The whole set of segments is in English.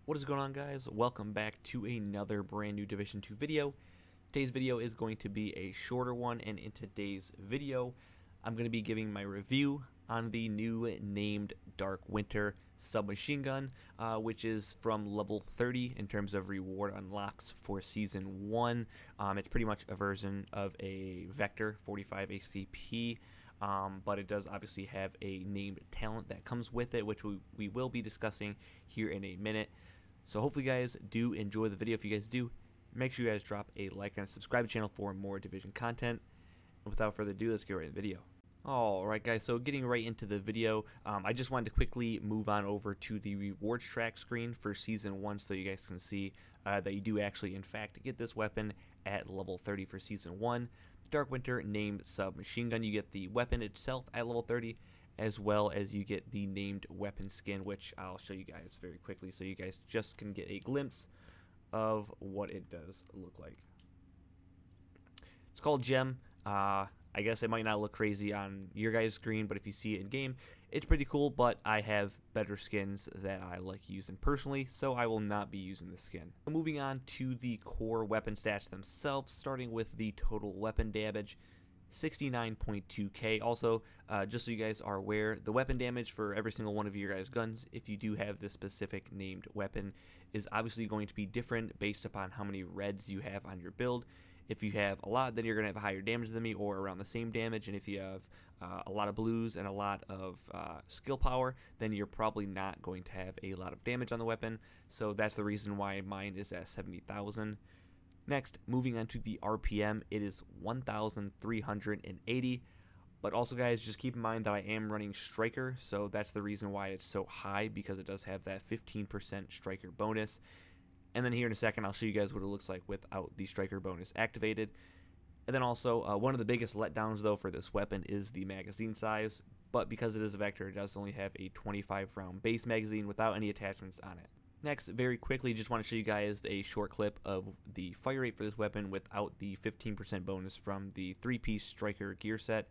What is going on, guys? Welcome back to another brand new Division 2 video. Today's video is going to be a shorter one, and in today's video I'm going to be giving my review on the new named Dark Winter submachine gun, which is from level 30 in terms of reward unlocked for Season 1. It's pretty much a version of a Vector 45 ACP, but it does obviously have a named talent that comes with it, which we will be discussing here in a minute. So hopefully you guys do enjoy the video. If you guys do, make sure you guys drop a like and subscribe to the channel for more Division content. And without further ado, let's get right into the video. Alright guys, so getting right into the video, I just wanted to quickly move on over to the rewards track screen for Season 1 so you guys can see that you do actually in fact get this weapon at level 30 for Season 1. Dark Winter named submachine gun. You get the weapon itself at level 30, as well as you get the named weapon skin, which I'll show you guys very quickly so you guys just can get a glimpse of what it does look like. It's called Gem. I guess it might not look crazy on your guys' screen, but if you see it in game, it's pretty cool. But I have better skins that I like using personally, so I will not be using this skin. Moving on to the core weapon stats themselves, starting with the total weapon damage, 69.2k. Also, just so you guys are aware, the weapon damage for every single one of your guys' guns, if you do have this specific named weapon, is obviously going to be different based upon how many reds you have on your build. If you have a lot, then you're going to have higher damage than me, or around the same damage. And if you have a lot of blues and a lot of skill power, then you're probably not going to have a lot of damage on the weapon. So that's the reason why mine is at 70,000. Next, moving on to the RPM, it is 1,380. But also, guys, just keep in mind that I am running Striker, so that's the reason why it's so high, because it does have that 15% Striker bonus. And then here in a second, I'll show you guys what it looks like without the Striker bonus activated. And then also, one of the biggest letdowns, though, for this weapon is the magazine size. But because it is a Vector, it does only have a 25-round base magazine without any attachments on it. Next, very quickly, just want to show you guys a short clip of the fire rate for this weapon without the 15% bonus from the 3-piece Striker gear set.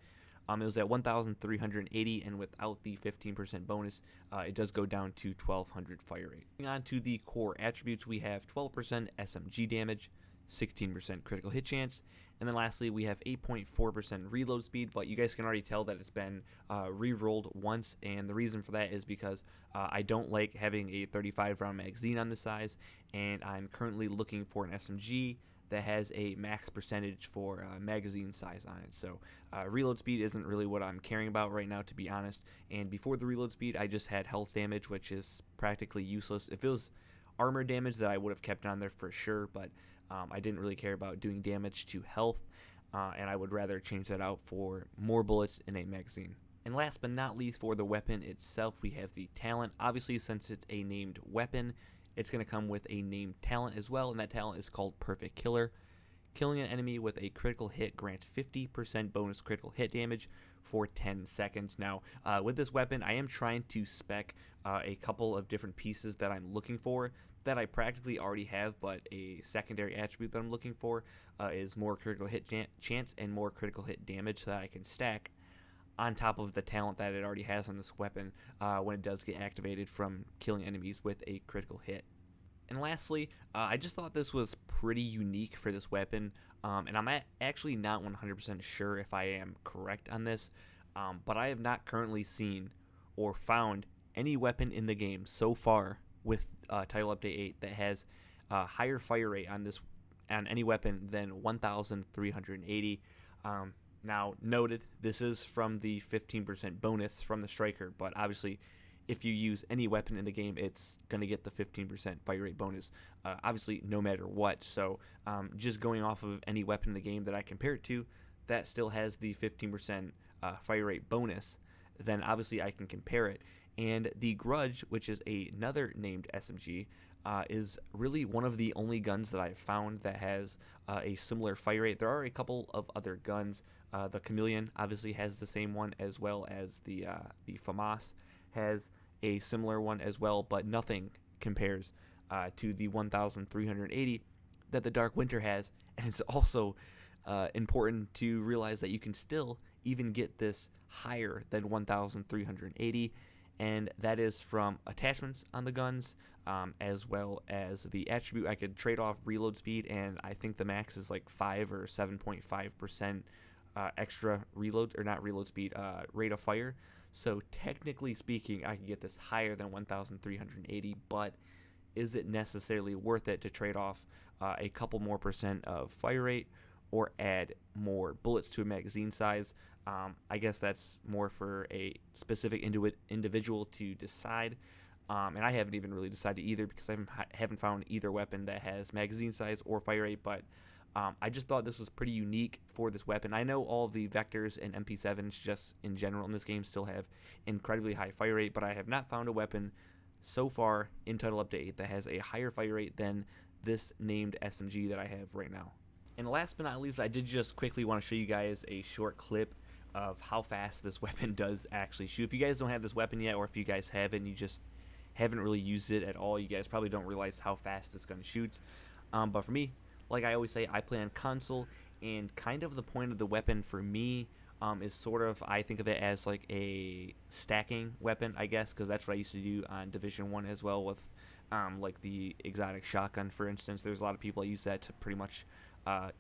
It was at 1,380, and without the 15% bonus, it does go down to 1,200 fire rate. Moving on to the core attributes, we have 12% SMG damage, 16% critical hit chance, and then lastly we have 8.4% reload speed. But you guys can already tell that it's been re-rolled once, and the reason for that is because I don't like having a 35-round magazine on this size, and I'm currently looking for an SMG that has a max percentage for magazine size on it. So reload speed isn't really what I'm caring about right now, to be honest. And before the reload speed, I just had health damage, which is practically useless. If it was armor damage, that I would have kept on there for sure, but I didn't really care about doing damage to health, and I would rather change that out for more bullets in a magazine. And last but not least, for the weapon itself, we have the talent. Obviously, since it's a named weapon, it's going to come with a named talent as well, and that talent is called Perfect Killer. Killing an enemy with a critical hit grants 50% bonus critical hit damage for 10 seconds. Now, with this weapon, I am trying to spec a couple of different pieces that I'm looking for that I practically already have, but a secondary attribute that I'm looking for is more critical hit chance and more critical hit damage, so that I can stack on top of the talent that it already has on this weapon when it does get activated from killing enemies with a critical hit. And lastly, I just thought this was pretty unique for this weapon, and I'm actually not 100% sure if I am correct on this, but I have not currently seen or found any weapon in the game so far with Title Update 8 that has a higher fire rate on any weapon than 1,380. Now, noted, this is from the 15% bonus from the Striker, but obviously, if you use any weapon in the game, it's going to get the 15% fire rate bonus, obviously, no matter what. So, just going off of any weapon in the game that I compare it to, that still has the 15% fire rate bonus, then obviously I can compare it. And the Grudge, which is another named SMG, is really one of the only guns that I've found that has a similar fire rate. There are a couple of other guns. The Chameleon obviously has the same one, as well as the FAMAS has a similar one as well, but nothing compares to the 1,380 that the Dark Winter has. And it's also important to realize that you can still even get this higher than 1,380 and that is from attachments on the guns, as well as the attribute. I could trade off reload speed, and I think the max is like 5 or 7.5% extra reload, or not reload speed, rate of fire. So technically speaking, I could get this higher than 1,380, but is it necessarily worth it to trade off a couple more percent of fire rate or add more bullets to a magazine size? I guess that's more for a specific individual to decide. And I haven't even really decided either, because I haven't found either weapon that has magazine size or fire rate. But I just thought this was pretty unique for this weapon. I know all of the Vectors and MP7s just in general in this game still have incredibly high fire rate, but I have not found a weapon so far in Title Update that has a higher fire rate than this named SMG that I have right now. And last but not least, I did just quickly want to show you guys a short clip of how fast this weapon does actually shoot. If you guys don't have this weapon yet, or if you guys have it and you just haven't really used it at all, you guys probably don't realize how fast this gun shoots. But for me, like I always say, I play on console, and kind of the point of the weapon for me is sort of, I think of it as like a stacking weapon, I guess, because that's what I used to do on Division 1 as well with like the exotic shotgun, for instance. There's a lot of people that use that to pretty much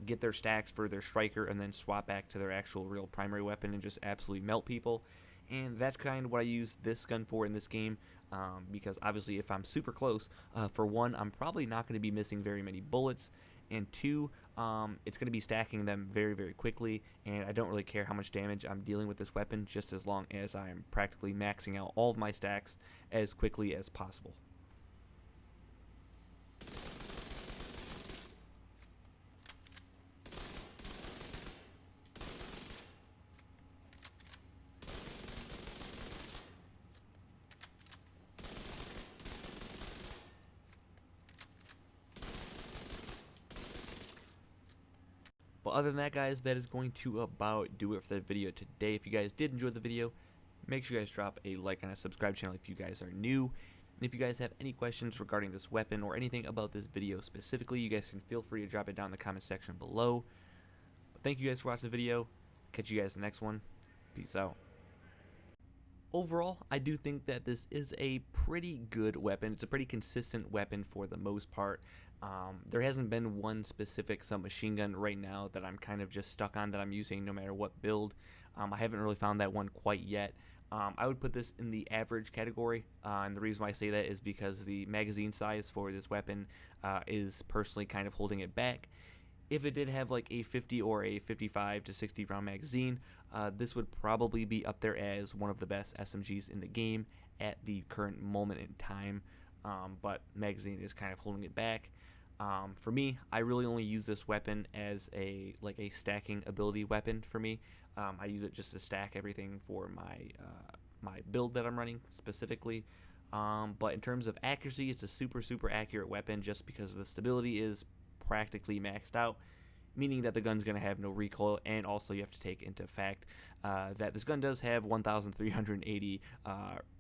get their stacks for their striker and then swap back to their actual real primary weapon and just absolutely melt people. And that's kind of what I use this gun for in this game, because obviously if I'm super close, for one, I'm probably not going to be missing very many bullets, and two, it's going to be stacking them very, very quickly, and I don't really care how much damage I'm dealing with this weapon, just as long as I'm practically maxing out all of my stacks as quickly as possible. But other than that, guys, that is going to about do it for the video today. If you guys did enjoy the video, make sure you guys drop a like and a subscribe channel if you guys are new. And if you guys have any questions regarding this weapon or anything about this video specifically, you guys can feel free to drop it down in the comment section below. But thank you guys for watching the video. Catch you guys in the next one. Peace out. Overall, I do think that this is a pretty good weapon. It's a pretty consistent weapon for the most part. There hasn't been one specific submachine gun right now that I'm kind of just stuck on that I'm using no matter what build. I haven't really found that one quite yet. I would put this in the average category, and the reason why I say that is because the magazine size for this weapon is personally kind of holding it back. If it did have like a 50 or a 55 to 60 round magazine, this would probably be up there as one of the best SMGs in the game at the current moment in time, but magazine is kind of holding it back. For me, I really only use this weapon as a stacking ability weapon for me. I use it just to stack everything for my build that I'm running specifically. But in terms of accuracy, it's a super accurate weapon just because the stability is practically maxed out, meaning that the gun's going to have no recoil. And also you have to take into fact that this gun does have 1,380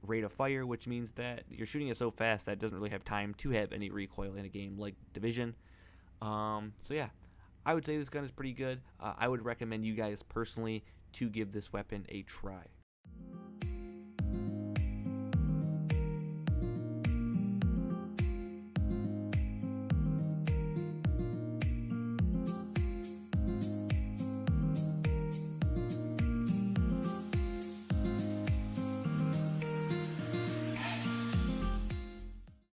rate of fire, which means that you're shooting it so fast that it doesn't really have time to have any recoil in a game like Division. So yeah, I would say this gun is pretty good. I would recommend you guys personally to give this weapon a try.